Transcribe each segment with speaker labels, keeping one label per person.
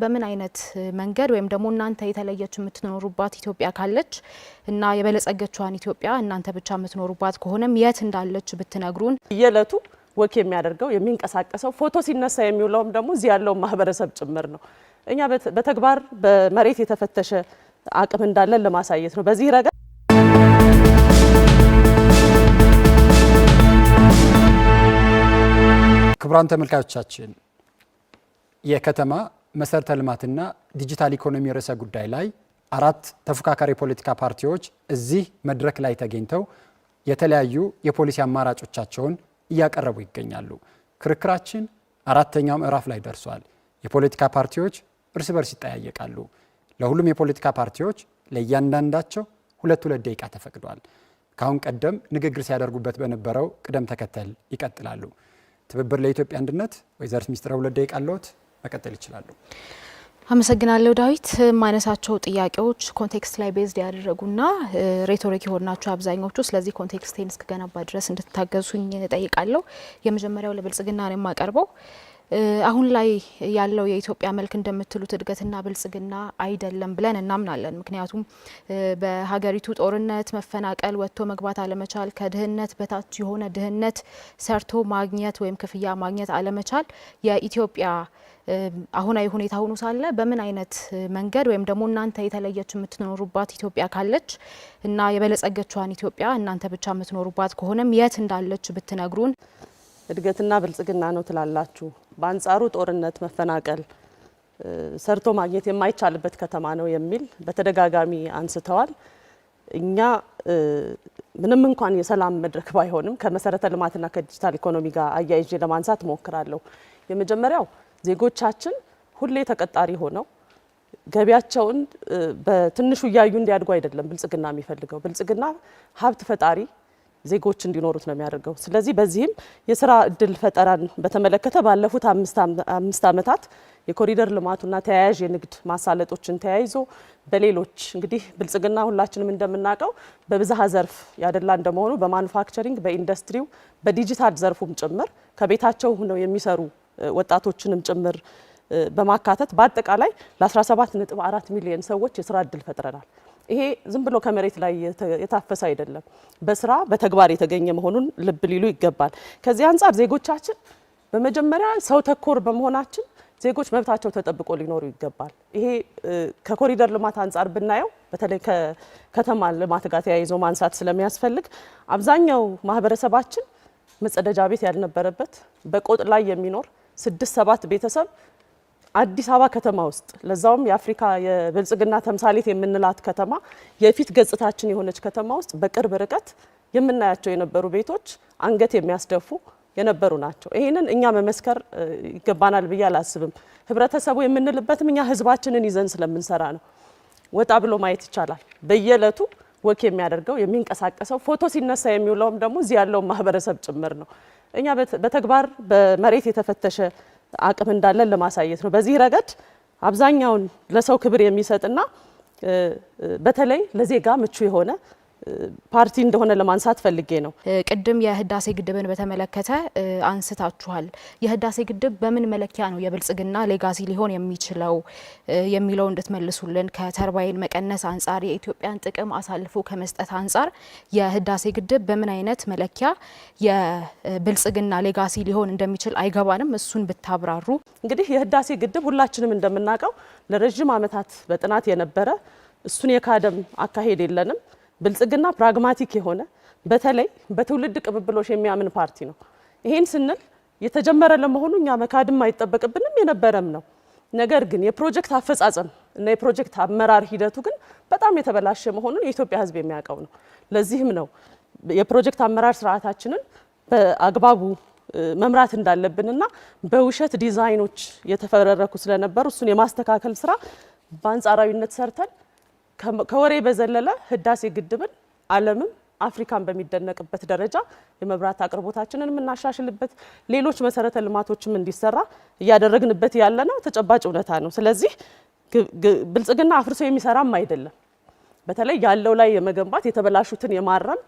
Speaker 1: በምን አይነት መንገድ ወይም ደግሞ እናንተ የተለየች የምትኖሩባት ኢትዮጵያ ካለች እና የበለጸገችዋን ኢትዮጵያ እናንተ ብቻ የምትኖሩባት ከሆነም የት እንዳለች ብትነግሩን።
Speaker 2: የለቱ ወክ የሚያደርገው የሚንቀሳቀሰው ፎቶ ሲነሳ የሚውለውም ደግሞ እዚህ ያለው ማህበረሰብ ጭምር ነው። እኛ በተግባር በመሬት የተፈተሸ አቅም እንዳለን ለማሳየት ነው። በዚህ ረገድ
Speaker 3: ክቡራን ተመልካቾቻችን የከተማ መሰረተ ልማትና ዲጂታል ኢኮኖሚ ርዕሰ ጉዳይ ላይ 4 ተፎካካሪ ፖለቲካ ፓርቲዎች እዚህ መድረክ ላይ ተገኝተው የተለያዩ የፖሊሲ አማራጮቻቸውን እያቀረቡ ይገኛሉ። ክርክራችን 4ኛው ምዕራፍ ላይ ደርሷል። የፖለቲካ ፓርቲዎች እርስ በርስ ይጠያየቃሉ። ለሁሉም የፖለቲካ ፓርቲዎች ለእያንዳንዳቸው 2 ደቂቃ ተፈቅዷል። ካሁን ቀደም ንግግር ሲያደርጉበት በነበረው ቅደም ተከተል ይቀጥላሉ። ትብብር ለኢትዮጵያ አንድነት ወይዘሪት ሚስጥረ 2 ደቂቃ አለዎት፣ መቀጠል ይችላሉ።
Speaker 1: አመሰግናለሁ ዳዊት። ማነሳቸው ጥያቄዎች ኮንቴክስት ላይ ቤዝድ ያደረጉና ሬቶሪክ የሆናቸው አብዛኞቹ፣ ስለዚህ ኮንቴክስቴን እስከገነባ ድረስ እንድትታገሱኝ ጠይቃለሁ። የመጀመሪያው ለብልጽግና ነው የማቀርበው። አሁን ላይ ያለው የኢትዮጵያ መልክ እንደምትሉት እድገትና ብልጽግና አይደለም ብለን እናምናለን። ምክንያቱም በሀገሪቱ ጦርነት፣ መፈናቀል፣ ወጥቶ መግባት አለመቻል፣ ከድህነት በታች የሆነ ድህነት፣ ሰርቶ ማግኘት ወይም ክፍያ ማግኘት አለመቻል የኢትዮጵያ አሁናዊ ሁኔታ ሆኖ ሳለ በምን አይነት መንገድ ወይም ደግሞ እናንተ የተለየች የምትኖሩባት ኢትዮጵያ ካለች እና የበለጸገችዋን ኢትዮጵያ እናንተ ብቻ የምትኖሩባት ከሆነም የት እንዳለች ብትነግሩን።
Speaker 2: እድገትና ብልጽግና ነው ትላላችሁ፣ በአንጻሩ ጦርነት፣ መፈናቀል፣ ሰርቶ ማግኘት የማይቻልበት ከተማ ነው የሚል በተደጋጋሚ አንስተዋል። እኛ ምንም እንኳን የሰላም መድረክ ባይሆንም ከመሰረተ ልማትና ከዲጂታል ኢኮኖሚ ጋር አያይዤ ለማንሳት ሞክራለሁ። የመጀመሪያው ዜጎቻችን ሁሌ ተቀጣሪ ሆነው ገቢያቸውን በትንሹ እያዩ እንዲያድጉ አይደለም ብልጽግና የሚፈልገው። ብልጽግና ሀብት ፈጣሪ ዜጎች እንዲኖሩት ነው የሚያደርገው። ስለዚህ በዚህም የስራ እድል ፈጠራን በተመለከተ ባለፉት 5 ዓመታት የኮሪደር ልማቱና ተያያዥ የንግድ ማሳለጦችን ተያይዞ በሌሎች እንግዲህ ብልጽግና ሁላችንም እንደምናውቀው በብዝሃ ዘርፍ ያደላ እንደመሆኑ በማኑፋክቸሪንግ፣ በኢንዱስትሪው፣ በዲጂታል ዘርፉም ጭምር ከቤታቸው ሆነው የሚሰሩ ወጣቶችንም ጭምር በማካተት በአጠቃላይ ለ17.4 ሚሊዮን ሰዎች የስራ እድል ፈጥረናል። ይሄ ዝም ብሎ ከመሬት ላይ የታፈሰ አይደለም፣ በስራ በተግባር የተገኘ መሆኑን ልብ ሊሉ ይገባል። ከዚህ አንጻር ዜጎቻችን በመጀመሪያ ሰው ተኮር በመሆናችን ዜጎች መብታቸው ተጠብቆ ሊኖሩ ይገባል። ይሄ ከኮሪደር ልማት አንጻር ብናየው በተለይ ከከተማ ልማት ጋር ተያይዞ ማንሳት ስለሚያስፈልግ አብዛኛው ማህበረሰባችን መጸደጃ ቤት ያልነበረበት በቆጥ ላይ የሚኖር 6-7 ቤተሰብ አዲስ አበባ ከተማ ውስጥ ለዛውም የአፍሪካ የብልጽግና ተምሳሌት የምንላት ከተማ የፊት ገጽታችን የሆነች ከተማ ውስጥ በቅርብ ርቀት የምናያቸው የነበሩ ቤቶች አንገት የሚያስደፉ የነበሩ ናቸው። ይሄንን እኛ መመስከር ይገባናል ብዬ አላስብም። ህብረተሰቡ የምንልበትም እኛ ህዝባችንን ይዘን ስለምንሰራ ነው። ወጣ ብሎ ማየት ይቻላል። በየዕለቱ ወክ የሚያደርገው የሚንቀሳቀሰው ፎቶ ሲነሳ የሚውለውም ደግሞ እዚህ ያለው ማህበረሰብ ጭምር ነው። እኛ በተግባር በመሬት የተፈተሸ አቅም እንዳለን ለማሳየት ነው። በዚህ ረገድ አብዛኛውን ለሰው ክብር የሚሰጥና በተለይ ለዜጋ ምቹ የሆነ ፓርቲ እንደሆነ ለማንሳት ፈልጌ ነው።
Speaker 1: ቅድም የህዳሴ ግድብን በተመለከተ አንስታችኋል። የህዳሴ ግድብ በምን መለኪያ ነው የብልጽግና ሌጋሲ ሊሆን የሚችለው የሚለው እንድትመልሱልን። ከተርባይን መቀነስ አንጻር፣ የኢትዮጵያን ጥቅም አሳልፎ ከመስጠት አንጻር የህዳሴ ግድብ በምን አይነት መለኪያ የብልጽግና ሌጋሲ ሊሆን እንደሚችል አይገባንም። እሱን ብታብራሩ።
Speaker 2: እንግዲህ የህዳሴ ግድብ ሁላችንም እንደምናውቀው ለረጅም ዓመታት በጥናት የነበረ እሱን የካደም አካሄድ የለንም። ብልጽግና ፕራግማቲክ የሆነ በተለይ በትውልድ ቅብብሎሽ የሚያምን ፓርቲ ነው። ይሄን ስንል የተጀመረ ለመሆኑ እኛ መካድም አይጠበቅብንም የነበረም ነው። ነገር ግን የፕሮጀክት አፈጻጸም እና የፕሮጀክት አመራር ሂደቱ ግን በጣም የተበላሸ መሆኑን የኢትዮጵያ ሕዝብ የሚያውቀው ነው። ለዚህም ነው የፕሮጀክት አመራር ስርዓታችንን በአግባቡ መምራት እንዳለብንና በውሸት ዲዛይኖች የተፈረረኩ ስለነበሩ እሱን የማስተካከል ስራ በአንጻራዊነት ሰርተን ከወሬ በዘለለ ህዳሴ ግድብን ዓለምም አፍሪካን በሚደነቅበት ደረጃ የመብራት አቅርቦታችንን የምናሻሽልበት ሌሎች መሰረተ ልማቶችም እንዲሰራ እያደረግንበት ያለ ነው ተጨባጭ እውነታ ነው። ስለዚህ ብልጽግና አፍርሶ የሚሰራም አይደለም። በተለይ ያለው ላይ የመገንባት የተበላሹትን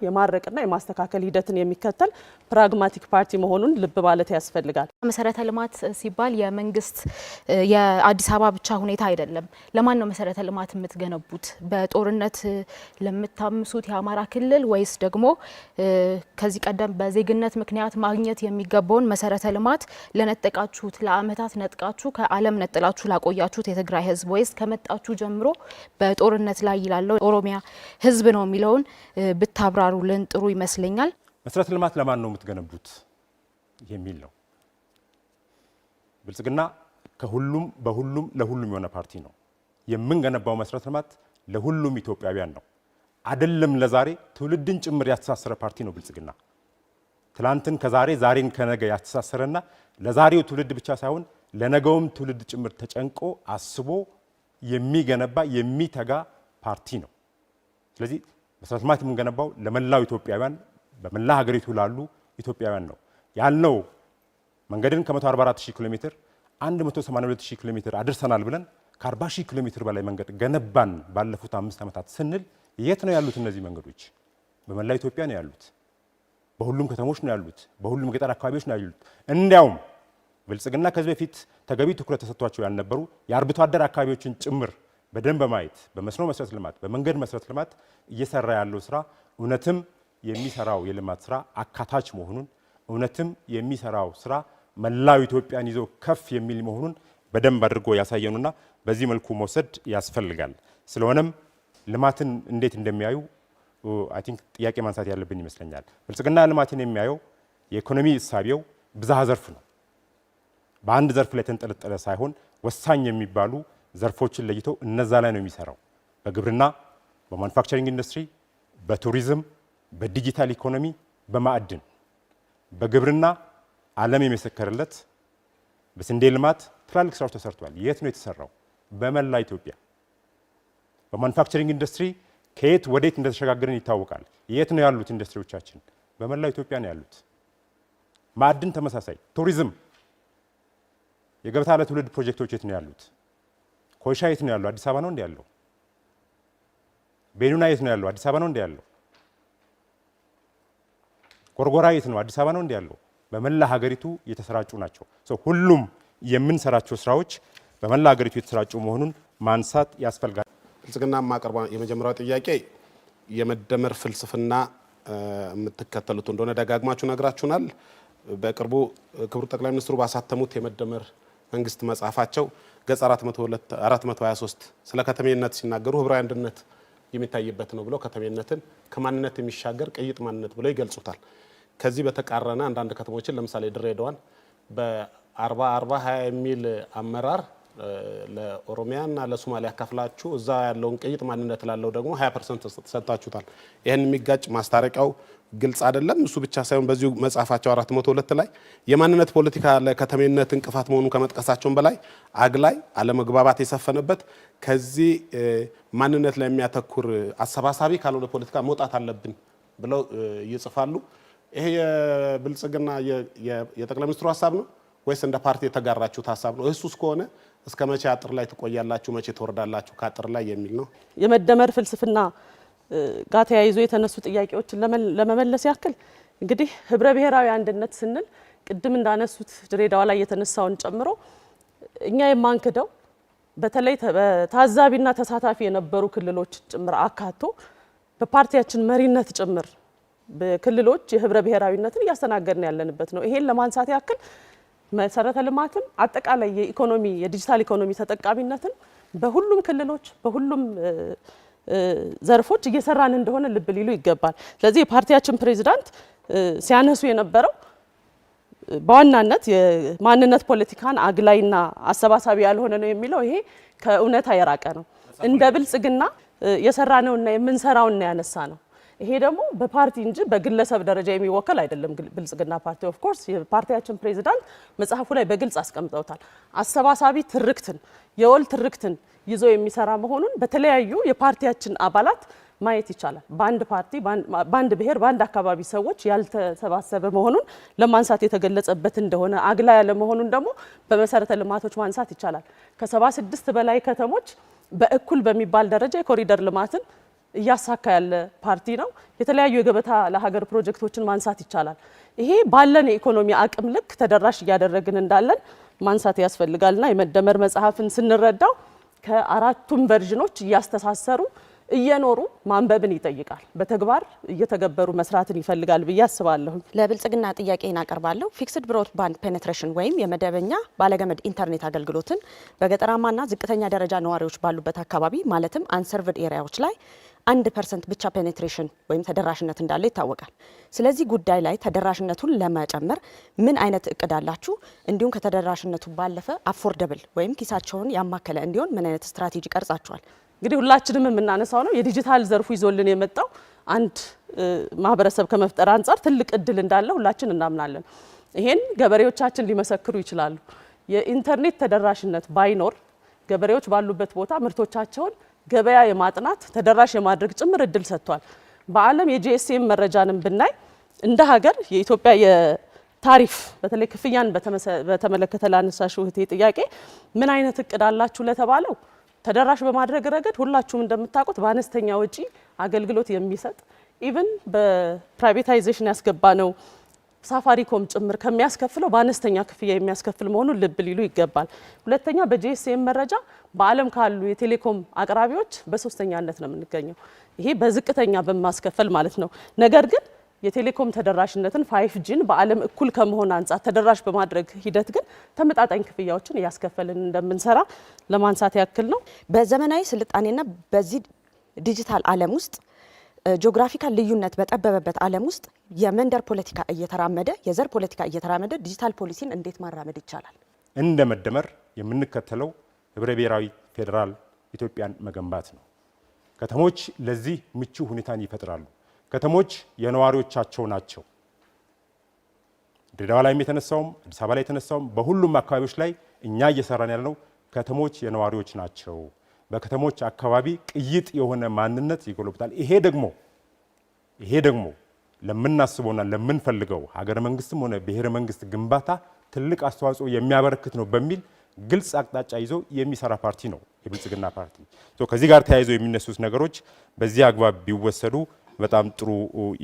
Speaker 2: የማረቅና የማስተካከል ሂደትን የሚከተል ፕራግማቲክ ፓርቲ መሆኑን ልብ ማለት ያስፈልጋል።
Speaker 1: መሰረተ ልማት ሲባል የመንግስት የአዲስ አበባ ብቻ ሁኔታ አይደለም። ለማን ነው መሰረተ ልማት የምትገነቡት? በጦርነት ለምታምሱት የአማራ ክልል ወይስ ደግሞ ከዚህ ቀደም በዜግነት ምክንያት ማግኘት የሚገባውን መሰረተ ልማት ለነጠቃችሁት ለአመታት ነጥቃችሁ ከዓለም ነጥላችሁ ላቆያችሁት የትግራይ ህዝብ ወይስ ከመጣችሁ ጀምሮ በጦርነት ላይ ይላለው ኦሮሚያ ህዝብ ነው የሚለውን ብታብራሩልን ጥሩ ይመስለኛል።
Speaker 4: መሰረተ ልማት ለማን ነው የምትገነቡት የሚል ነው። ብልጽግና ከሁሉም በሁሉም ለሁሉም የሆነ ፓርቲ ነው። የምንገነባው መሰረተ ልማት ለሁሉም ኢትዮጵያውያን ነው። አይደለም ለዛሬ ትውልድን ጭምር ያስተሳሰረ ፓርቲ ነው ብልጽግና። ትላንትን ከዛሬ ዛሬን ከነገ ያስተሳሰረና ለዛሬው ትውልድ ብቻ ሳይሆን ለነገውም ትውልድ ጭምር ተጨንቆ አስቦ የሚገነባ የሚተጋ ፓርቲ ነው። ስለዚህ መሰረተ ልማት የምንገነባው ለመላው ኢትዮጵያውያን በመላ ሀገሪቱ ላሉ ኢትዮጵያውያን ነው ያልነው። መንገድን ከ144,000 ኪሎ ሜትር 182,000 ኪሎ ሜትር አድርሰናል ብለን ከ40,000 ኪሎ ሜትር በላይ መንገድ ገነባን ባለፉት 5 ዓመታት ስንል የት ነው ያሉት እነዚህ መንገዶች? በመላ ኢትዮጵያ ነው ያሉት። በሁሉም ከተሞች ነው ያሉት። በሁሉም ገጠር አካባቢዎች ነው ያሉት። እንዲያውም ብልጽግና ከዚህ በፊት ተገቢ ትኩረት ተሰጥቷቸው ያልነበሩ የአርብቶ አደር አካባቢዎችን ጭምር በደንብ በማየት በመስኖ መሰረተ ልማት በመንገድ መሰረተ ልማት እየሰራ ያለው ስራ እውነትም የሚሰራው የልማት ስራ አካታች መሆኑን እውነትም የሚሰራው ስራ መላው ኢትዮጵያን ይዞ ከፍ የሚል መሆኑን በደንብ አድርጎ ያሳየኑና በዚህ መልኩ መውሰድ ያስፈልጋል። ስለሆነም ልማትን እንዴት እንደሚያዩ አይ ቲንክ ጥያቄ ማንሳት ያለብን ይመስለኛል። ብልጽግና ልማትን የሚያየው የኢኮኖሚ እሳቤው ብዝሃ ዘርፍ ነው። በአንድ ዘርፍ ላይ ተንጠለጠለ ሳይሆን ወሳኝ የሚባሉ ዘርፎችን ለይቶ እነዛ ላይ ነው የሚሰራው። በግብርና፣ በማኑፋክቸሪንግ ኢንዱስትሪ፣ በቱሪዝም፣ በዲጂታል ኢኮኖሚ፣ በማዕድን። በግብርና ዓለም የመሰከረለት በስንዴ ልማት ትላልቅ ስራዎች ተሰርቷል። የት ነው የተሰራው? በመላ ኢትዮጵያ። በማኑፋክቸሪንግ ኢንዱስትሪ ከየት ወዴት እንደተሸጋገርን ይታወቃል። የት ነው ያሉት ኢንዱስትሪዎቻችን? በመላ ኢትዮጵያ ነው ያሉት። ማዕድን ተመሳሳይ። ቱሪዝም፣ የገበታ ለትውልድ ፕሮጀክቶች የት ነው ያሉት? ኮይሻ የት ነው ያለው? አዲስ አበባ ነው እንዴ ያለው? ቤኑና የት ነው ያለው? አዲስ አበባ ነው እንዴ ያለው? ጎርጎራ የት ነው? አዲስ አበባ ነው እንዴ ያለው? በመላ ሀገሪቱ የተሰራጩ ናቸው። ሁሉም የምንሰራቸው ስራዎች በመላ ሀገሪቱ የተሰራጩ መሆኑን ማንሳት ያስፈልጋል።
Speaker 5: ብልጽግና ማቀርባ የመጀመሪያው ጥያቄ የመደመር ፍልስፍና የምትከተሉት እንደሆነ ደጋግማችሁ ነግራችሁናል። በቅርቡ ክቡር ጠቅላይ ሚኒስትሩ ባሳተሙት የመደመር መንግስት መጽሐፋቸው ገጽ 423 ስለ ከተሜነት ሲናገሩ ህብራዊ አንድነት የሚታይበት ነው ብለው ከተሜነትን ከማንነት የሚሻገር ቅይጥ ማንነት ብለው ይገልጹታል። ከዚህ በተቃረነ አንዳንድ ከተሞችን ለምሳሌ ድሬዳዋን በ40-40-20 የሚል አመራር ለኦሮሚያና ለሶማሊያ ያካፍላችሁ እዛ ያለውን ቅይጥ ማንነት ላለው ደግሞ 20% ተሰጣችሁታል። ይሄን የሚጋጭ ማስታረቂያው ግልጽ አይደለም። እሱ ብቻ ሳይሆን በዚሁ መጽሐፋቸው 402 ላይ የማንነት ፖለቲካ ለከተሜነት እንቅፋት መሆኑን ከመጥቀሳቸውም በላይ አግላይ አለመግባባት የሰፈነበት ከዚህ ማንነት ላይ የሚያተኩር አሰባሳቢ ካልሆነ ፖለቲካ መውጣት አለብን ብለው ይጽፋሉ። ይሄ የብልጽግና የጠቅላይ ሚኒስትሩ ሀሳብ ነው ወይስ እንደ ፓርቲ የተጋራችሁት ሀሳብ ነው? እሱስ ከሆነ እስከ መቼ አጥር ላይ ትቆያላችሁ? መቼ ትወርዳላችሁ ከአጥር ላይ የሚል ነው።
Speaker 2: የመደመር ፍልስፍና ጋር ተያይዞ የተነሱ ጥያቄዎችን ለመመለስ ያክል እንግዲህ ህብረ ብሔራዊ አንድነት ስንል ቅድም እንዳነሱት ድሬዳዋ ላይ የተነሳውን ጨምሮ እኛ የማንክደው በተለይ ታዛቢና ተሳታፊ የነበሩ ክልሎች ጭምር አካቶ በፓርቲያችን መሪነት ጭምር በክልሎች የህብረ ብሔራዊነትን እያስተናገድን ያለንበት ነው። ይሄን ለማንሳት ያክል መሰረተ ልማትን አጠቃላይ የኢኮኖሚ የዲጂታል ኢኮኖሚ ተጠቃሚነትን በሁሉም ክልሎች በሁሉም ዘርፎች እየሰራን እንደሆነ ልብ ሊሉ ይገባል። ስለዚህ የፓርቲያችን ፕሬዚዳንት ሲያነሱ የነበረው በዋናነት የማንነት ፖለቲካን አግላይና አሰባሳቢ ያልሆነ ነው የሚለው ይሄ ከእውነታ የራቀ ነው። እንደ ብልጽግና የሰራነውና የምንሰራውና ያነሳ ነው። ይሄ ደግሞ በፓርቲ እንጂ በግለሰብ ደረጃ የሚወከል አይደለም። ብልጽግና ፓርቲ ኦፍ ኮርስ የፓርቲያችን ፕሬዚዳንት መጽሐፉ ላይ በግልጽ አስቀምጠውታል። አሰባሳቢ ትርክትን የወል ትርክትን ይዞ የሚሰራ መሆኑን በተለያዩ የፓርቲያችን አባላት ማየት ይቻላል። በአንድ ፓርቲ በአንድ ብሔር በአንድ አካባቢ ሰዎች ያልተሰባሰበ መሆኑን ለማንሳት የተገለጸበት እንደሆነ አግላ ያለ መሆኑን ደግሞ በመሰረተ ልማቶች ማንሳት ይቻላል። ከ76 በላይ ከተሞች በእኩል በሚባል ደረጃ የኮሪደር ልማትን እያሳካ ያለ ፓርቲ ነው። የተለያዩ የገበታ ለሀገር ፕሮጀክቶችን ማንሳት ይቻላል። ይሄ ባለን የኢኮኖሚ አቅም ልክ ተደራሽ እያደረግን እንዳለን ማንሳት ያስፈልጋልና የመደመር መጽሐፍን ስንረዳው ከአራቱም ቨርዥኖች እያስተሳሰሩ እየኖሩ ማንበብን ይጠይቃል። በተግባር እየተገበሩ መስራትን ይፈልጋል ብዬ አስባለሁ።
Speaker 6: ለብልጽግና ጥያቄን አቀርባለሁ። ፊክስድ ብሮድባንድ ፔኔትሬሽን ወይም የመደበኛ ባለገመድ ኢንተርኔት አገልግሎትን በገጠራማና ዝቅተኛ ደረጃ ነዋሪዎች ባሉበት አካባቢ ማለትም አንሰርቭድ ኤሪያዎች ላይ 1% ብቻ ፔኔትሬሽን ወይም ተደራሽነት እንዳለ ይታወቃል። ስለዚህ ጉዳይ ላይ ተደራሽነቱን ለመጨመር ምን አይነት እቅድ አላችሁ? እንዲሁም ከተደራሽነቱ ባለፈ አፎርደብል ወይም ኪሳቸውን ያማከለ እንዲሆን ምን አይነት ስትራቴጂ ቀርጻችኋል?
Speaker 2: እንግዲህ ሁላችንም የምናነሳው ነው የዲጂታል ዘርፉ ይዞልን የመጣው አንድ ማህበረሰብ ከመፍጠር አንጻር ትልቅ እድል እንዳለ ሁላችን እናምናለን። ይሄን ገበሬዎቻችን ሊመሰክሩ ይችላሉ። የኢንተርኔት ተደራሽነት ባይኖር ገበሬዎች ባሉበት ቦታ ምርቶቻቸውን ገበያ የማጥናት ተደራሽ የማድረግ ጭምር እድል ሰጥቷል። በዓለም የጂኤስኤም መረጃንም ብናይ እንደ ሀገር የኢትዮጵያ የታሪፍ በተለይ ክፍያን በተመለከተ ላነሳሽው እህቴ ጥያቄ ምን አይነት እቅድ አላችሁ ለተባለው ተደራሽ በማድረግ ረገድ ሁላችሁም እንደምታውቁት በአነስተኛ ወጪ አገልግሎት የሚሰጥ ኢቭን በፕራይቬታይዜሽን ያስገባ ነው ሳፋሪኮም ጭምር ከሚያስከፍለው በአነስተኛ ክፍያ የሚያስከፍል መሆኑን ልብ ሊሉ ይገባል። ሁለተኛ በጂኤስኤም መረጃ በዓለም ካሉ የቴሌኮም አቅራቢዎች በሶስተኛነት ነው የምንገኘው። ይሄ በዝቅተኛ በማስከፈል ማለት ነው። ነገር ግን የቴሌኮም ተደራሽነትን 5Gን በዓለም እኩል ከመሆን አንጻር ተደራሽ በማድረግ ሂደት ግን ተመጣጣኝ ክፍያዎችን እያስከፈልን እንደምንሰራ ለማንሳት ያክል ነው።
Speaker 6: በዘመናዊ ስልጣኔና በዚህ ዲጂታል ዓለም ውስጥ ጂኦግራፊካል ልዩነት በጠበበበት ዓለም ውስጥ የመንደር ፖለቲካ እየተራመደ የዘር ፖለቲካ እየተራመደ ዲጂታል ፖሊሲን እንዴት ማራመድ ይቻላል?
Speaker 4: እንደ መደመር የምንከተለው ህብረ ብሔራዊ ፌዴራል ኢትዮጵያን መገንባት ነው። ከተሞች ለዚህ ምቹ ሁኔታን ይፈጥራሉ። ከተሞች የነዋሪዎቻቸው ናቸው። ድሬዳዋ ላይ የተነሳውም አዲስ አበባ ላይ የተነሳውም በሁሉም አካባቢዎች ላይ እኛ እየሰራን ያለነው ከተሞች የነዋሪዎች ናቸው። በከተሞች አካባቢ ቅይጥ የሆነ ማንነት ይጎለብታል። ይሄ ደግሞ ለምናስበውና ለምንፈልገው ሀገረ መንግስትም ሆነ ብሔረ መንግስት ግንባታ ትልቅ አስተዋጽኦ የሚያበረክት ነው በሚል ግልጽ አቅጣጫ ይዞ የሚሰራ ፓርቲ ነው የብልጽግና ፓርቲ። ከዚህ ጋር ተያይዘው የሚነሱት ነገሮች በዚህ አግባብ ቢወሰዱ በጣም ጥሩ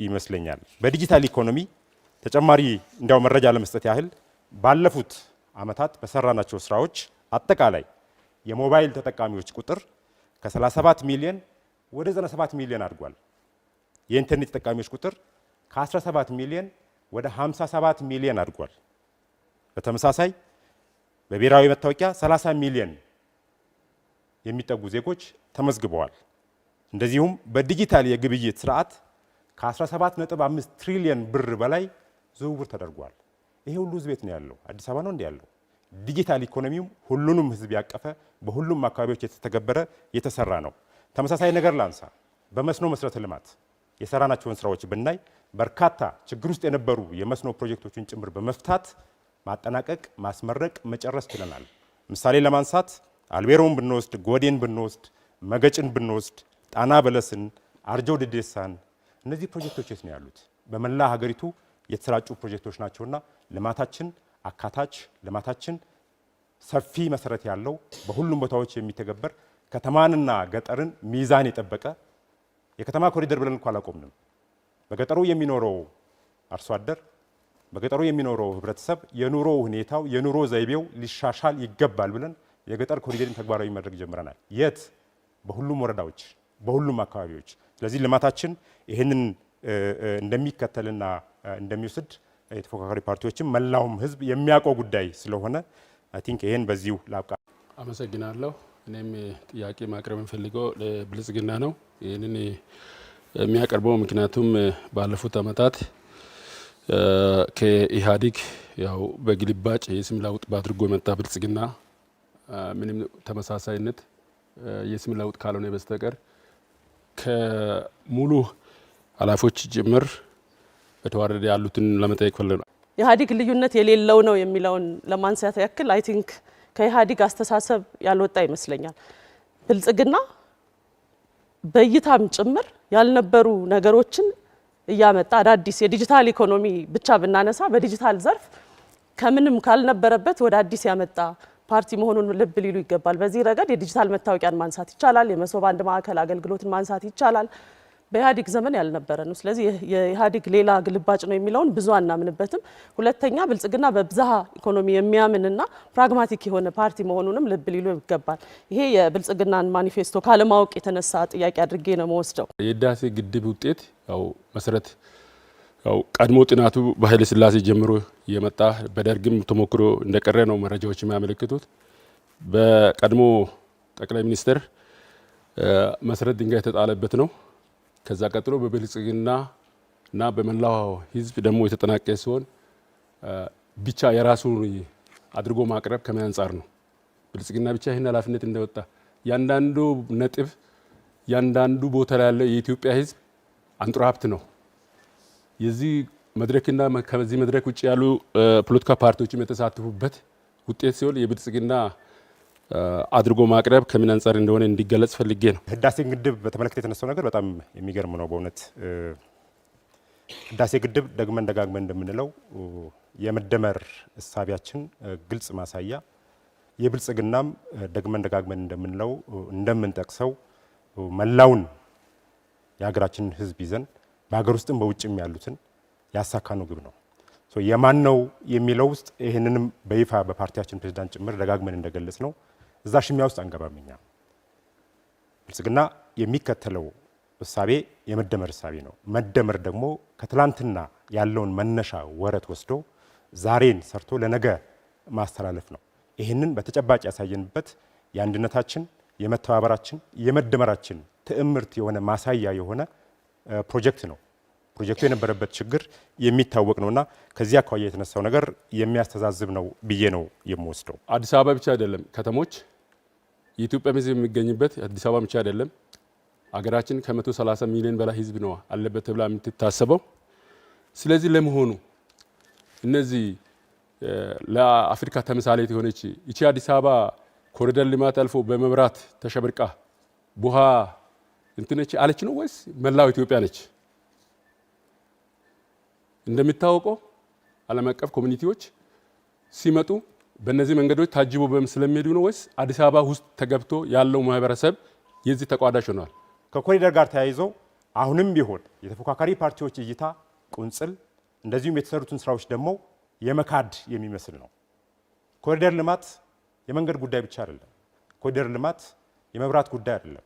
Speaker 4: ይመስለኛል። በዲጂታል ኢኮኖሚ ተጨማሪ እንዲያው መረጃ ለመስጠት ያህል ባለፉት ዓመታት በሰራናቸው ስራዎች አጠቃላይ የሞባይል ተጠቃሚዎች ቁጥር ከ37 ሚሊዮን ወደ 97 ሚሊዮን አድጓል። የኢንተርኔት ተጠቃሚዎች ቁጥር ከ17 ሚሊዮን ወደ 57 ሚሊዮን አድጓል። በተመሳሳይ በብሔራዊ መታወቂያ 30 ሚሊዮን የሚጠጉ ዜጎች ተመዝግበዋል። እንደዚሁም በዲጂታል የግብይት ስርዓት ከ17.5 ትሪሊዮን ብር በላይ ዝውውር ተደርጓል። ይሄ ሁሉ ህዝብ የት ነው ያለው? አዲስ አበባ ነው እንዴ ያለው? ዲጂታል ኢኮኖሚው ሁሉንም ህዝብ ያቀፈ በሁሉም አካባቢዎች የተተገበረ የተሰራ ነው። ተመሳሳይ ነገር ላንሳ። በመስኖ መሰረተ ልማት የሰራናቸውን ስራዎች ብናይ በርካታ ችግር ውስጥ የነበሩ የመስኖ ፕሮጀክቶችን ጭምር በመፍታት ማጠናቀቅ፣ ማስመረቅ፣ መጨረስ ችለናል። ምሳሌ ለማንሳት አልቤሮን ብንወስድ፣ ጎዴን ብንወስድ፣ መገጭን ብንወስድ፣ ጣና በለስን፣ አርጆ ደዴሳን እነዚህ ፕሮጀክቶች የት ነው ያሉት? በመላ ሀገሪቱ የተሰራጩ ፕሮጀክቶች ናቸውና ልማታችን አካታች ልማታችን ሰፊ መሰረት ያለው በሁሉም ቦታዎች የሚተገበር ከተማንና ገጠርን ሚዛን የጠበቀ የከተማ ኮሪደር ብለን እንኳን አላቆምንም። በገጠሩ የሚኖረው አርሶ አደር በገጠሩ የሚኖረው ህብረተሰብ የኑሮ ሁኔታው የኑሮ ዘይቤው ሊሻሻል ይገባል ብለን የገጠር ኮሪደርን ተግባራዊ ማድረግ ጀምረናል። የት? በሁሉም ወረዳዎች በሁሉም አካባቢዎች። ስለዚህ ልማታችን ይህንን እንደሚከተልና እንደሚወስድ የተፎካካሪ ፓርቲዎችም መላውም ህዝብ የሚያውቀው ጉዳይ ስለሆነ አይ ቲንክ ይሄን በዚሁ ላብቃ።
Speaker 7: አመሰግናለሁ። እኔም ጥያቄ ማቅረብ የምፈልገው ለብልጽግና ነው። ይህንን የሚያቀርበው ምክንያቱም ባለፉት ዓመታት ከኢህአዴግ ያው በግልባጭ የስም ለውጥ አድርጎ የመጣ ብልጽግና ምንም ተመሳሳይነት የስም ለውጥ ካልሆነ በስተቀር ከሙሉ ኃላፊዎች ጭምር በተዋረደ ያሉትን ለመጠየቅ ፈልገናል።
Speaker 2: ኢህአዴግ ልዩነት የሌለው ነው የሚለውን ለማንሳት ያክል አይ ቲንክ ከኢህአዴግ አስተሳሰብ ያልወጣ ይመስለኛል። ብልጽግና በእይታም ጭምር ያልነበሩ ነገሮችን እያመጣ አዳዲስ የዲጂታል ኢኮኖሚ ብቻ ብናነሳ በዲጂታል ዘርፍ ከምንም ካልነበረበት ወደ አዲስ ያመጣ ፓርቲ መሆኑን ልብ ሊሉ ይገባል። በዚህ ረገድ የዲጂታል መታወቂያን ማንሳት ይቻላል። የመሶብ አንድ ማዕከል አገልግሎትን ማንሳት ይቻላል። በኢህአዴግ ዘመን ያልነበረ ነው። ስለዚህ የኢህአዴግ ሌላ ግልባጭ ነው የሚለውን ብዙ አናምንበትም። ሁለተኛ ብልጽግና በብዝሃ ኢኮኖሚ የሚያምንና ፕራግማቲክ የሆነ ፓርቲ መሆኑንም ልብ ሊሉ ይገባል። ይሄ የብልጽግናን ማኒፌስቶ ካለማወቅ የተነሳ ጥያቄ አድርጌ ነው መወስደው።
Speaker 7: የህዳሴ ግድብ ውጤት ያው መሰረት ያው ቀድሞ ጥናቱ በኃይለ ሥላሴ ጀምሮ የመጣ በደርግም ተሞክሮ እንደቀረ ነው መረጃዎች የሚያመለክቱት። በቀድሞ ጠቅላይ ሚኒስትር መሰረት ድንጋይ የተጣለበት ነው። ከዛ ቀጥሎ በብልጽግና እና በመላው ህዝብ ደግሞ የተጠናቀቀ ሲሆን ብቻ የራሱን አድርጎ ማቅረብ ከምን አንጻር ነው ብልጽግና ብቻ ይህን ኃላፊነት እንደወጣ ያንዳንዱ ነጥብ ያንዳንዱ ቦታ ላይ ያለ የኢትዮጵያ ህዝብ አንጡራ ሀብት ነው። የዚህ መድረክና ከዚህ መድረክ ውጭ ያሉ ፖለቲካ ፓርቲዎችም የተሳተፉበት ውጤት ሲሆን የብልጽግና አድርጎ ማቅረብ ከምን አንጻር እንደሆነ እንዲገለጽ ፈልጌ ነው።
Speaker 4: ህዳሴ ግድብ በተመለከተ የተነሳው ነገር በጣም የሚገርም ነው በእውነት። ህዳሴ ግድብ ደግመን ደጋግመን እንደምንለው የመደመር እሳቢያችን ግልጽ ማሳያ፣ የብልጽግናም ደግመን ደጋግመን እንደምንለው እንደምንጠቅሰው መላውን የሀገራችንን ህዝብ ይዘን በሀገር ውስጥም በውጭም ያሉትን ያሳካነው ግብ ነው። የማን ነው የሚለው ውስጥ ይህንንም በይፋ በፓርቲያችን ፕሬዝዳንት ጭምር ደጋግመን እንደገለጽ ነው እዛ ሽሚያ ውስጥ አንገባም። እኛ ብልጽግና የሚከተለው እሳቤ የመደመር እሳቤ ነው። መደመር ደግሞ ከትላንትና ያለውን መነሻ ወረት ወስዶ ዛሬን ሰርቶ ለነገ ማስተላለፍ ነው። ይህንን በተጨባጭ ያሳየንበት የአንድነታችን፣ የመተባበራችን፣ የመደመራችን ትዕምርት የሆነ ማሳያ የሆነ ፕሮጀክት ነው። ፕሮጀክቱ የነበረበት ችግር የሚታወቅ ነውና ከዚህ አኳያ የተነሳው ነገር የሚያስተዛዝብ ነው ብዬ ነው የምወስደው።
Speaker 7: አዲስ አበባ ብቻ አይደለም ከተሞች የኢትዮጵያ ህዝብ የሚገኝበት አዲስ አበባ ብቻ አይደለም። አገራችን ከ130 ሚሊዮን በላይ ህዝብ ነው አለበት ተብላ የምትታሰበው። ስለዚህ ለመሆኑ እነዚህ ለአፍሪካ ተምሳሌት የሆነች ይቺ አዲስ አበባ ኮሪደር ልማት አልፎ በመብራት ተሸብርቃ ቡሃ እንትነች አለች ነው ወይስ መላው ኢትዮጵያ ነች? እንደሚታወቀው ዓለም አቀፍ ኮሚኒቲዎች ሲመጡ በእነዚህ መንገዶች ታጅቦ ስለሚሄዱ ነው ወይስ አዲስ አበባ ውስጥ ተገብቶ ያለው ማህበረሰብ የዚህ ተቋዳሽ ሆኗል?
Speaker 4: ከኮሪደር ጋር ተያይዞ አሁንም ቢሆን የተፎካካሪ ፓርቲዎች እይታ ቁንጽል፣ እንደዚሁም የተሰሩትን ስራዎች ደግሞ የመካድ የሚመስል ነው። ኮሪደር ልማት የመንገድ ጉዳይ ብቻ አይደለም። ኮሪደር ልማት የመብራት ጉዳይ አይደለም።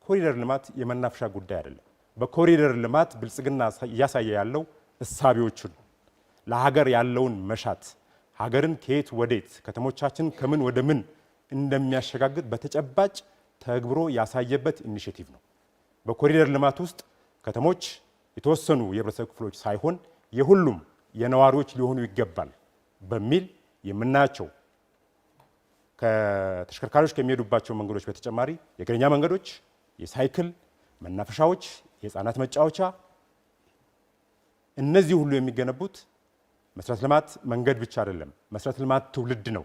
Speaker 4: ኮሪደር ልማት የመናፈሻ ጉዳይ አይደለም። በኮሪደር ልማት ብልጽግና እያሳየ ያለው እሳቤዎችን ለሀገር ያለውን መሻት ሀገርን ከየት ወዴት ከተሞቻችን ከምን ወደ ምን እንደሚያሸጋግር በተጨባጭ ተግብሮ ያሳየበት ኢኒሼቲቭ ነው። በኮሪደር ልማት ውስጥ ከተሞች የተወሰኑ የህብረተሰብ ክፍሎች ሳይሆን የሁሉም የነዋሪዎች ሊሆኑ ይገባል በሚል የምናያቸው ከተሽከርካሪዎች ከሚሄዱባቸው መንገዶች በተጨማሪ የእግረኛ መንገዶች፣ የሳይክል መናፈሻዎች፣ የህፃናት መጫወቻ እነዚህ ሁሉ የሚገነቡት መሰረተ ልማት መንገድ ብቻ አይደለም። መሰረተ ልማት ትውልድ ነው።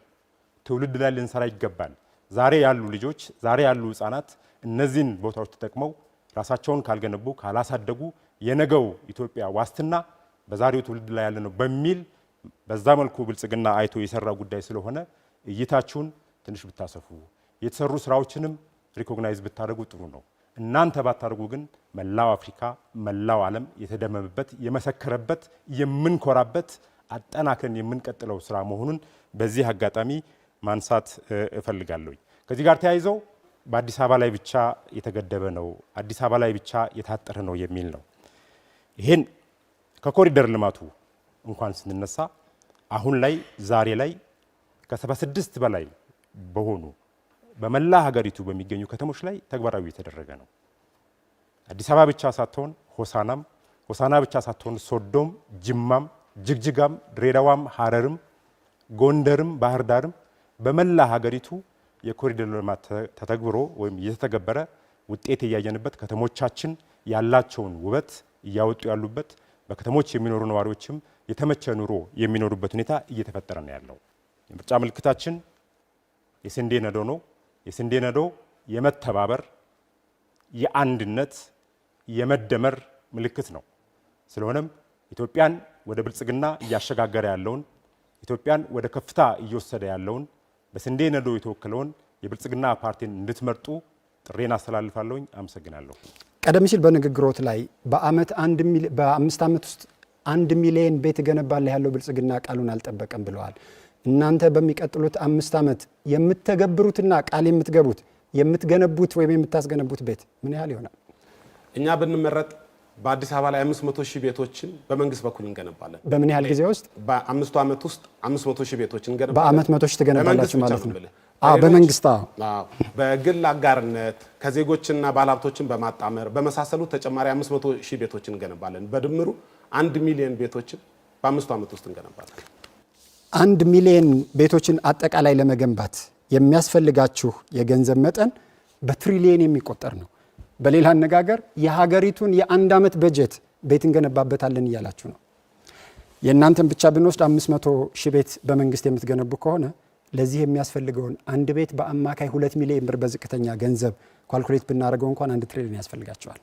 Speaker 4: ትውልድ ላይ ልንሰራ ይገባል። ዛሬ ያሉ ልጆች፣ ዛሬ ያሉ ህፃናት እነዚህን ቦታዎች ተጠቅመው ራሳቸውን ካልገነቡ ካላሳደጉ የነገው ኢትዮጵያ ዋስትና በዛሬው ትውልድ ላይ ያለ ነው በሚል በዛ መልኩ ብልጽግና አይቶ የሰራው ጉዳይ ስለሆነ እይታችሁን ትንሽ ብታሰፉ የተሰሩ ስራዎችንም ሪኮግናይዝ ብታደርጉ ጥሩ ነው። እናንተ ባታደርጉ ግን መላው አፍሪካ መላው ዓለም የተደመመበት የመሰከረበት የምንኮራበት አጠናክረን የምንቀጥለው ስራ መሆኑን በዚህ አጋጣሚ ማንሳት እፈልጋለሁ። ከዚህ ጋር ተያይዘው በአዲስ አበባ ላይ ብቻ የተገደበ ነው፣ አዲስ አበባ ላይ ብቻ የታጠረ ነው የሚል ነው። ይሄን ከኮሪደር ልማቱ እንኳን ስንነሳ አሁን ላይ ዛሬ ላይ ከ76 በላይ በሆኑ በመላ ሀገሪቱ በሚገኙ ከተሞች ላይ ተግባራዊ የተደረገ ነው። አዲስ አበባ ብቻ ሳትሆን ሆሳና ብቻ ሳትሆን ሶዶም፣ ጅማም፣ ጅግጅጋም፣ ድሬዳዋም፣ ሀረርም፣ ጎንደርም፣ ባህር ዳርም በመላ ሀገሪቱ የኮሪደር ልማት ተተግብሮ ወይም እየተተገበረ ውጤት እያየንበት ከተሞቻችን ያላቸውን ውበት እያወጡ ያሉበት በከተሞች የሚኖሩ ነዋሪዎችም የተመቸ ኑሮ የሚኖሩበት ሁኔታ እየተፈጠረ ነው ያለው። የምርጫ ምልክታችን የስንዴ ነዶ ነው። የስንዴ ነዶ የመተባበር፣ የአንድነት፣ የመደመር ምልክት ነው። ስለሆነም ኢትዮጵያን ወደ ብልጽግና እያሸጋገረ ያለውን ኢትዮጵያን ወደ ከፍታ እየወሰደ ያለውን በስንዴ ነዶ የተወከለውን የብልጽግና ፓርቲን እንድትመርጡ ጥሬን አስተላልፋለሁኝ። አመሰግናለሁ።
Speaker 3: ቀደም ሲል በንግግሮት ላይ በ5 ዓመት ውስጥ 1 ሚሊዮን ቤት እገነባለሁ ያለው ብልጽግና ቃሉን አልጠበቀም ብለዋል። እናንተ በሚቀጥሉት 5 ዓመት የምትተገብሩትና ቃል የምትገቡት የምትገነቡት ወይም የምታስገነቡት ቤት ምን ያህል ይሆናል?
Speaker 5: እኛ ብንመረጥ በአዲስ አበባ ላይ 500 ሺህ ቤቶችን በመንግስት በኩል እንገነባለን።
Speaker 3: በምን ያህል ጊዜ ውስጥ?
Speaker 5: በ5 ዓመት ውስጥ 500 ሺህ ቤቶችን እንገነባለን።
Speaker 3: በአመት 100 ሺህ ትገነባላችሁ ማለት ነው? አዎ፣ በመንግስት።
Speaker 5: አዎ፣ በግል አጋርነት ከዜጎችና ባለሀብቶችን በማጣመር በመሳሰሉት ተጨማሪ 500 ሺህ ቤቶችን እንገነባለን። በድምሩ 1 ሚሊዮን ቤቶችን በ5 ዓመት ውስጥ እንገነባለን።
Speaker 3: 1 ሚሊዮን ቤቶችን አጠቃላይ ለመገንባት የሚያስፈልጋችሁ የገንዘብ መጠን በትሪሊየን የሚቆጠር ነው። በሌላ አነጋገር የሀገሪቱን የ1 ዓመት በጀት ቤት እንገነባበታለን እያላችሁ ነው። የእናንተን ብቻ ብንወስድ 500 ሺህ ቤት በመንግስት የምትገነቡ ከሆነ ለዚህ የሚያስፈልገውን አንድ ቤት በአማካይ 2 ሚሊዮን ብር በዝቅተኛ ገንዘብ ኳልኩሌት ብናደርገው እንኳን 1 ትሪሊዮን ያስፈልጋቸዋል።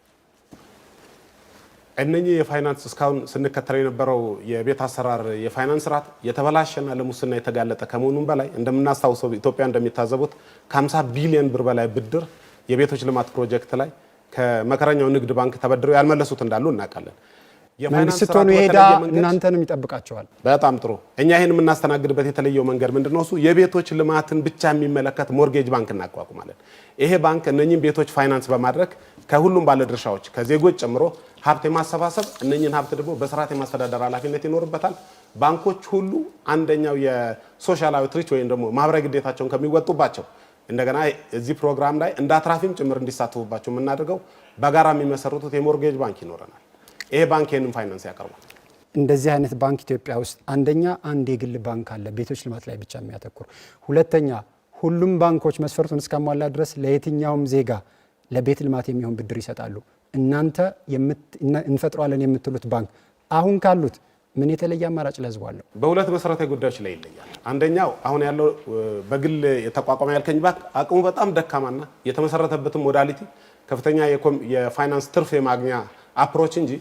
Speaker 5: እነኚህ የፋይናንስ እስካሁን ስንከተለው የነበረው የቤት አሰራር የፋይናንስ ስርዓት የተበላሸና ለሙስና የተጋለጠ ከመሆኑም በላይ እንደምናስታውሰው ኢትዮጵያ እንደሚታዘቡት ከ50 ቢሊዮን ብር በላይ ብድር የቤቶች ልማት ፕሮጀክት ላይ ከመከረኛው ንግድ ባንክ ተበድረው ያልመለሱት እንዳሉ እናውቃለን።
Speaker 3: መንግስት ስትሆኑ ይሄዳ እናንተንም ይጠብቃቸዋል።
Speaker 5: በጣም ጥሩ። እኛ ይሄን የምናስተናግድበት የተለየው መንገድ ምንድነው? እሱ የቤቶች ልማትን ብቻ የሚመለከት ሞርጌጅ ባንክ እናቋቁማለን። ይሄ ባንክ እነኚህን ቤቶች ፋይናንስ በማድረግ ከሁሉም ባለድርሻዎች ከዜጎች ጨምሮ ሀብት የማሰባሰብ እነኚህን ሀብት ደግሞ በስርዓት የማስተዳደር ኃላፊነት ይኖርበታል። ባንኮች ሁሉ አንደኛው የሶሻል አውትሪች ወይም ደግሞ ማህበራዊ ግዴታቸውን ከሚወጡባቸው እንደገና እዚህ ፕሮግራም ላይ እንደ አትራፊም ጭምር እንዲሳተፉባቸው የምናደርገው በጋራ የሚመሰርቱት የሞርጌጅ ባንክ ይኖረናል። ይሄ ባንክ ይህንን ፋይናንስ ያቀርባል።
Speaker 3: እንደዚህ አይነት ባንክ ኢትዮጵያ ውስጥ አንደኛ አንድ የግል ባንክ አለ ቤቶች ልማት ላይ ብቻ የሚያተኩር፣ ሁለተኛ ሁሉም ባንኮች መስፈርቱን እስካሟላ ድረስ ለየትኛውም ዜጋ ለቤት ልማት የሚሆን ብድር ይሰጣሉ። እናንተ እንፈጥሯለን የምትሉት ባንክ አሁን ካሉት ምን የተለየ አማራጭ ለህዝቡ አለው?
Speaker 5: በሁለት መሰረታዊ ጉዳዮች ላይ ይለያል። አንደኛው አሁን ያለው በግል የተቋቋመ ያልከኝ ባንክ አቅሙ በጣም ደካማና የተመሰረተበትም ሞዳሊቲ ከፍተኛ የፋይናንስ ትርፍ የማግኛ አፕሮች እንጂ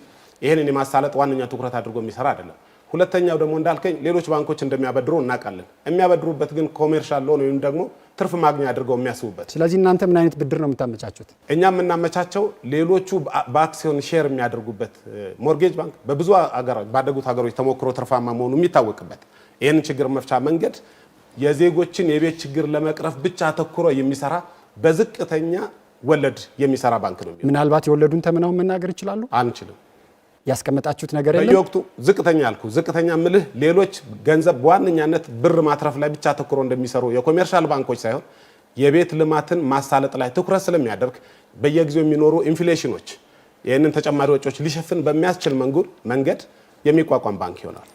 Speaker 5: ይሄንን የማሳለጥ ዋነኛ ትኩረት አድርጎ የሚሰራ አይደለም። ሁለተኛው ደግሞ እንዳልከኝ ሌሎች ባንኮች እንደሚያበድሩ እናውቃለን። የሚያበድሩበት ግን ኮሜርሻል ሎን ወይም ደግሞ ትርፍ ማግኛ አድርገው የሚያስቡበት።
Speaker 3: ስለዚህ እናንተ ምን አይነት ብድር ነው የምታመቻቹት?
Speaker 5: እኛ የምናመቻቸው ሌሎቹ በአክሲዮን ሼር የሚያደርጉበት ሞርጌጅ ባንክ በብዙ ባደጉት ሀገሮች ተሞክሮ ትርፋማ መሆኑ የሚታወቅበት ይህንን ችግር መፍቻ መንገድ የዜጎችን የቤት ችግር ለመቅረፍ ብቻ አተኩሮ የሚሰራ በዝቅተኛ ወለድ የሚሰራ ባንክ ነው።
Speaker 3: ምናልባት የወለዱን ተመናውን መናገር ይችላሉ?
Speaker 5: አንችልም።
Speaker 3: ያስቀመጣችሁት ነገር የለም?
Speaker 5: በየወቅቱ ዝቅተኛ አልኩ። ዝቅተኛ ምልህ ሌሎች ገንዘብ በዋነኛነት ብር ማትረፍ ላይ ብቻ አተኩሮ እንደሚሰሩ የኮሜርሻል ባንኮች ሳይሆን የቤት ልማትን ማሳለጥ ላይ ትኩረት ስለሚያደርግ በየጊዜው የሚኖሩ ኢንፍሌሽኖች ይህንን ተጨማሪ ወጪዎች ሊሸፍን በሚያስችል መንገድ የሚቋቋም ባንክ ይሆናል።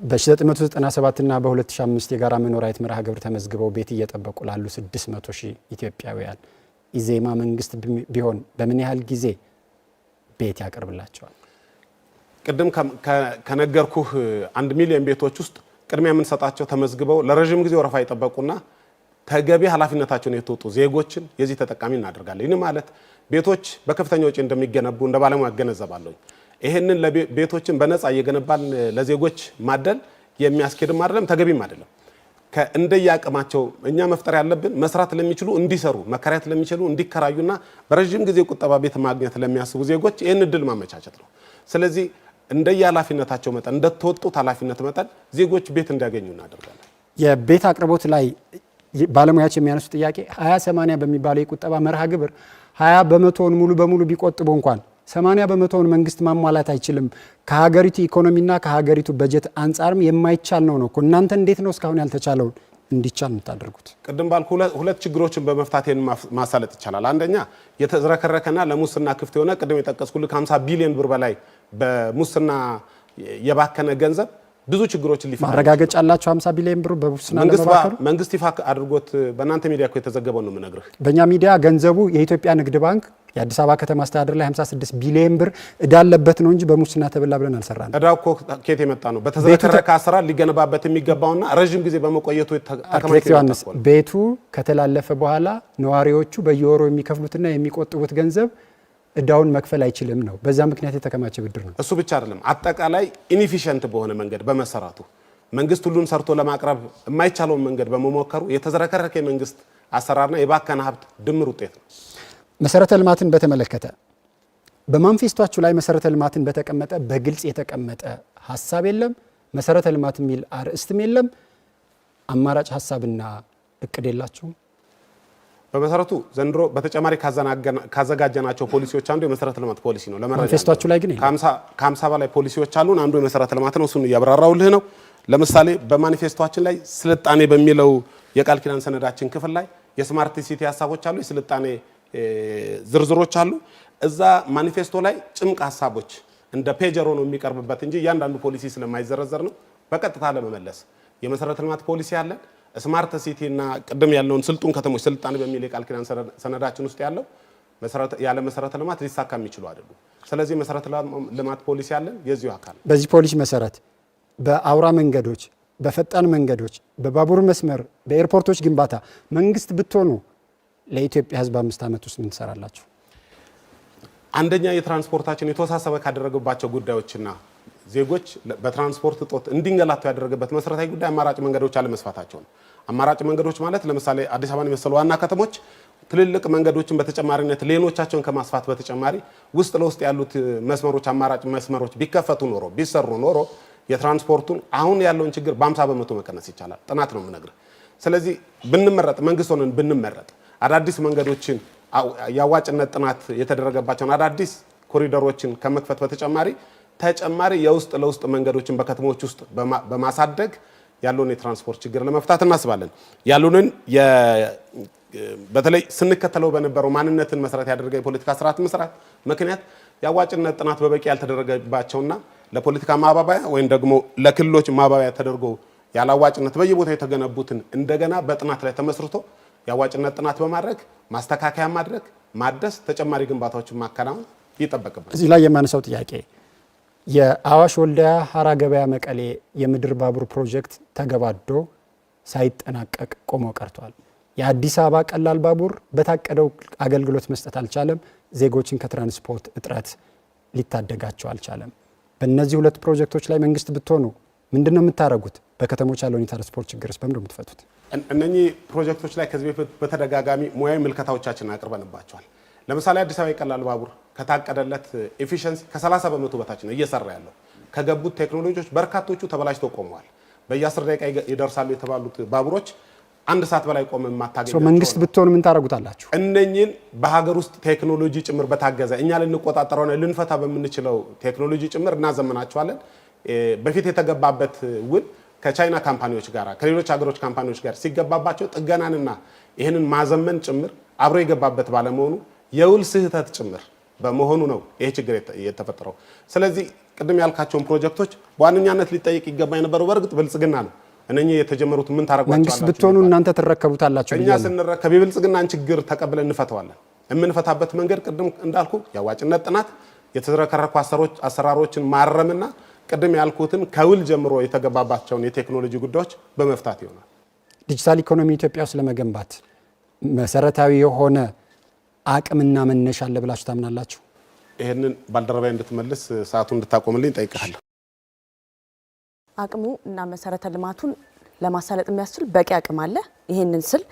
Speaker 3: በ1997 እና በ2005 የጋራ መኖሪያ ቤት መርሃ ግብር ተመዝግበው ቤት እየጠበቁ ላሉ 600 ሺህ ኢትዮጵያውያን ኢዜማ መንግስት ቢሆን በምን ያህል ጊዜ ቤት ያቀርብላቸዋል?
Speaker 5: ቅድም ከነገርኩህ 1 ሚሊዮን ቤቶች ውስጥ ቅድሚያ የምንሰጣቸው ተመዝግበው ለረጅም ጊዜ ወረፋ የጠበቁና ተገቢ ኃላፊነታቸውን የተወጡ ዜጎችን የዚህ ተጠቃሚ እናደርጋለን። ይህ ማለት ቤቶች በከፍተኛ ወጪ እንደሚገነቡ እንደ ባለሙያ ያገነዘባለሁ። ይሄንን ቤቶችን በነፃ እየገነባን ለዜጎች ማደል የሚያስኬድም አይደለም ተገቢም አይደለም። እንደየአቅማቸው እኛ መፍጠር ያለብን መስራት ለሚችሉ እንዲሰሩ፣ መከራየት ለሚችሉ እንዲከራዩና በረጅም ጊዜ ቁጠባ ቤት ማግኘት ለሚያስቡ ዜጎች ይህን እድል ማመቻቸት ነው። ስለዚህ እንደየኃላፊነታቸው መጠን እንደተወጡት ኃላፊነት መጠን ዜጎች ቤት እንዲያገኙ እናደርጋለን።
Speaker 3: የቤት አቅርቦት ላይ ባለሙያዎች የሚያነሱ ጥያቄ 20/80 በሚባለው የቁጠባ መርሃ ግብር 20 በመቶውን ሙሉ በሙሉ ቢቆጥቡ እንኳን 80 በመቶውን መንግስት ማሟላት አይችልም። ከሀገሪቱ ኢኮኖሚና ከሀገሪቱ በጀት አንጻርም የማይቻል ነው እኮ። እናንተ እንዴት ነው እስካሁን ያልተቻለውን እንዲቻል የምታደርጉት?
Speaker 5: ቅድም ባልኩ ሁለት ችግሮችን በመፍታት ማሳለጥ ይቻላል። አንደኛ የተዝረከረከና ለሙስና ክፍት የሆነ ቅድም የጠቀስኩልህ 50 ቢሊዮን ብር በላይ በሙስና የባከነ ገንዘብ ብዙ ችግሮችን ሊፈታ
Speaker 3: ማረጋገጫ አላችሁ? 50 ቢሊዮን ብር በሙስና ለመባከኑ
Speaker 5: መንግስት ይፋ አድርጎት በእናንተ ሚዲያ እኮ የተዘገበው ነው የምነግርህ።
Speaker 3: በእኛ ሚዲያ ገንዘቡ የኢትዮጵያ ንግድ ባንክ የአዲስ አበባ ከተማ አስተዳደር ላይ 56 ቢሊዮን ብር እዳ አለበት ነው እንጂ በሙስና ተበላ ብለን አልሰራንም።
Speaker 5: እዳው እኮ ከየት የመጣ ነው? በተዘረከረከ አሰራር ሊገነባበት የሚገባውና ረጅም ጊዜ በመቆየቱ
Speaker 3: ተከማችቶ ቤቱ ከተላለፈ በኋላ ነዋሪዎቹ በየወሩ የሚከፍሉትና የሚቆጥቡት ገንዘብ እዳውን መክፈል አይችልም ነው። በዛ ምክንያት የተከማቸ ብድር ነው።
Speaker 5: እሱ ብቻ አይደለም፣ አጠቃላይ ኢንኤፊሽንት በሆነ መንገድ በመሰራቱ መንግስት ሁሉን ሰርቶ ለማቅረብ የማይቻለውን መንገድ በመሞከሩ የተዘረከረከ የመንግስት አሰራርና የባከነ ሀብት ድምር ውጤት ነው።
Speaker 3: መሰረተ ልማትን በተመለከተ በማንፌስቷችሁ ላይ መሰረተ ልማትን በተቀመጠ በግልጽ የተቀመጠ ሀሳብ የለም። መሰረተ ልማት የሚል አርእስትም የለም። አማራጭ ሀሳብና እቅድ የላችሁም?
Speaker 5: በመሰረቱ ዘንድሮ በተጨማሪ ካዘጋጀናቸው ፖሊሲዎች አንዱ የመሰረተ ልማት ፖሊሲ ነው።
Speaker 3: ማንፌስቷችሁ ላይ ግን
Speaker 5: ከ50 በላይ ፖሊሲዎች አሉን። አንዱ የመሰረተ ልማት ነው። እሱን እያብራራውልህ ነው። ለምሳሌ በማኒፌስቶችን ላይ ስልጣኔ በሚለው የቃል ኪዳን ሰነዳችን ክፍል ላይ የስማርት ሲቲ ሀሳቦች አሉ፣ የስልጣኔ ዝርዝሮች አሉ። እዛ ማኒፌስቶ ላይ ጭምቅ ሀሳቦች እንደ ፔጀሮ ነው የሚቀርብበት እንጂ እያንዳንዱ ፖሊሲ ስለማይዘረዘር ነው። በቀጥታ ለመመለስ የመሰረተ ልማት ፖሊሲ አለን። ስማርት ሲቲ እና ቅድም ያለውን ስልጡን ከተሞች ስልጣኔ በሚል የቃል ኪዳን ሰነዳችን ውስጥ ያለው ያለ መሰረተ ልማት ሊሳካ የሚችሉ አይደሉም። ስለዚህ መሰረተ ልማት ፖሊሲ አለን የዚሁ አካል።
Speaker 3: በዚህ ፖሊሲ መሰረት በአውራ መንገዶች፣ በፈጣን መንገዶች፣ በባቡር መስመር፣ በኤርፖርቶች ግንባታ መንግስት ብትሆኑ ለኢትዮጵያ ሕዝብ 5 ዓመት ውስጥ ምን ትሰራላችሁ?
Speaker 5: አንደኛ የትራንስፖርታችን የተወሳሰበ ካደረገባቸው ጉዳዮችና ዜጎች በትራንስፖርት እጦት እንዲንገላቱ ያደረገበት መሰረታዊ ጉዳይ አማራጭ መንገዶች አለመስፋታቸው ነው። አማራጭ መንገዶች ማለት ለምሳሌ አዲስ አበባን የመሰሉ ዋና ከተሞች ትልልቅ መንገዶችን በተጨማሪነት ሌኖቻቸውን ከማስፋት በተጨማሪ ውስጥ ለውስጥ ያሉት መስመሮች አማራጭ መስመሮች ቢከፈቱ ኖሮ ቢሰሩ ኖሮ የትራንስፖርቱን አሁን ያለውን ችግር በ50 በመቶ መቀነስ ይቻላል። ጥናት ነው የምነግርህ። ስለዚህ ብንመረጥ መንግስት ሆነን ብንመረጥ አዳዲስ መንገዶችን የአዋጭነት ጥናት የተደረገባቸውን አዳዲስ ኮሪደሮችን ከመክፈት በተጨማሪ ተጨማሪ የውስጥ ለውስጥ መንገዶችን በከተሞች ውስጥ በማሳደግ ያለውን የትራንስፖርት ችግር ለመፍታት እናስባለን። ያሉንን በተለይ ስንከተለው በነበረው ማንነትን መሰረት ያደረገ የፖለቲካ ስርዓት መስራት ምክንያት የአዋጭነት ጥናት በበቂ ያልተደረገባቸውና ለፖለቲካ ማባባያ ወይም ደግሞ ለክልሎች ማባባያ ተደርጎ ያላዋጭነት በየቦታው የተገነቡትን እንደገና በጥናት ላይ ተመስርቶ የአዋጭነት ጥናት በማድረግ ማስተካከያ ማድረግ ማደስ ተጨማሪ ግንባታዎችን ማከናወን ይጠበቅብናል።
Speaker 3: እዚህ ላይ የማነሳው ጥያቄ የአዋሽ ወልዲያ ሀራ ገበያ መቀሌ የምድር ባቡር ፕሮጀክት ተገባዶ ሳይጠናቀቅ ቆሞ ቀርቷል። የአዲስ አበባ ቀላል ባቡር በታቀደው አገልግሎት መስጠት አልቻለም። ዜጎችን ከትራንስፖርት እጥረት ሊታደጋቸው አልቻለም። በእነዚህ ሁለት ፕሮጀክቶች ላይ መንግስት ብትሆኑ ምንድነው የምታደርጉት? በከተሞች ያለውን የትራንስፖርት ችግርስ በምንድነው የምትፈቱት?
Speaker 5: እነኚህ ፕሮጀክቶች ላይ ከዚህ በፊት በተደጋጋሚ ሙያዊ ምልከታዎቻችንን አቅርበንባቸዋል። ለምሳሌ አዲስ አበባ የቀላል ባቡር ከታቀደለት ኤፊሽንሲ ከ30 በመቶ በታች ነው እየሰራ ያለው። ከገቡት ቴክኖሎጂዎች በርካቶቹ ተበላሽተው ቆመዋል። በየ10 ደቂቃ ይደርሳሉ የተባሉት ባቡሮች 1 ሰዓት በላይ ቆመ የማታገኘው።
Speaker 3: መንግስት ብትሆኑ ምን ታደርጉታላችሁ?
Speaker 5: እነኚህን በሀገር ውስጥ ቴክኖሎጂ ጭምር በታገዘ እኛ ልንቆጣጠረውና ልንፈታ በምንችለው ቴክኖሎጂ ጭምር እናዘመናቸዋለን። በፊት የተገባበት ውል ከቻይና ካምፓኒዎች ጋር ከሌሎች ሀገሮች ካምፓኒዎች ጋር ሲገባባቸው ጥገናንና ይህንን ማዘመን ጭምር አብሮ የገባበት ባለመሆኑ የውል ስህተት ጭምር በመሆኑ ነው ይሄ ችግር የተፈጠረው። ስለዚህ ቅድም ያልካቸውን ፕሮጀክቶች በዋነኛነት ሊጠይቅ ይገባ የነበረው በእርግጥ ብልጽግና ነው። እነኚህ የተጀመሩት ምን ታረጋግጣላችሁ?
Speaker 3: መንግስት ብትሆኑ እናንተ ትረከቡታላችሁ።
Speaker 5: እኛ ስንረከብ የብልጽግናን ችግር ተቀብለን እንፈተዋለን። የምንፈታበት መንገድ ቅድም እንዳልኩ የአዋጭነት ጥናት፣ የተዝረከረኩ አሰራሮችን ማረምና ቅድም ያልኩትን ከውል ጀምሮ የተገባባቸውን የቴክኖሎጂ ጉዳዮች በመፍታት ይሆናል።
Speaker 3: ዲጂታል ኢኮኖሚ ኢትዮጵያ ውስጥ ለመገንባት መሰረታዊ የሆነ አቅምና መነሻ አለ ብላችሁ ታምናላችሁ?
Speaker 5: ይህንን ባልደረባይ እንድትመልስ ሰዓቱን እንድታቆምልኝ ጠይቃለሁ።
Speaker 6: አቅሙ እና መሰረተ ልማቱን ለማሳለጥ የሚያስችል በቂ አቅም አለ። ይህንን ስል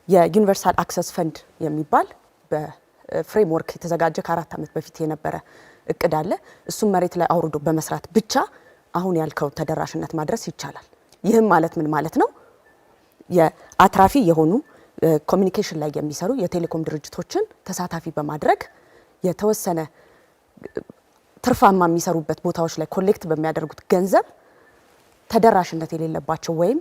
Speaker 6: የዩኒቨርሳል አክሰስ ፈንድ የሚባል በፍሬምወርክ የተዘጋጀ ከ4 ዓመት በፊት የነበረ እቅድ አለ። እሱም መሬት ላይ አውርዶ በመስራት ብቻ አሁን ያልከው ተደራሽነት ማድረስ ይቻላል። ይህም ማለት ምን ማለት ነው? የአትራፊ የሆኑ ኮሚኒኬሽን ላይ የሚሰሩ የቴሌኮም ድርጅቶችን ተሳታፊ በማድረግ የተወሰነ ትርፋማ የሚሰሩበት ቦታዎች ላይ ኮሌክት በሚያደርጉት ገንዘብ ተደራሽነት የሌለባቸው ወይም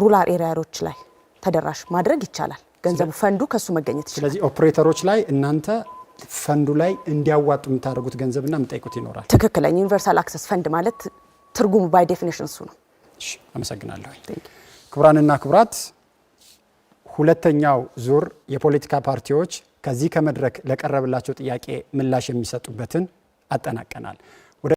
Speaker 6: ሩራል ኤሪያዎች ላይ ተደራሽ ማድረግ ይቻላል። ገንዘቡ ፈንዱ ከሱ መገኘት ይችላል።
Speaker 3: ስለዚህ ኦፕሬተሮች ላይ እናንተ ፈንዱ ላይ እንዲያዋጡ የምታደርጉት ገንዘብና የምጠይቁት ይኖራል።
Speaker 6: ትክክለኛ ዩኒቨርሳል አክሰስ ፈንድ ማለት ትርጉሙ ባይ ዴፊኒሽን እሱ ነው።
Speaker 3: እሺ፣ አመሰግናለሁ። ክቡራንና ክቡራት፣ ሁለተኛው ዙር የፖለቲካ ፓርቲዎች ከዚህ ከመድረክ ለቀረበላቸው ጥያቄ ምላሽ የሚሰጡበትን አጠናቀናል።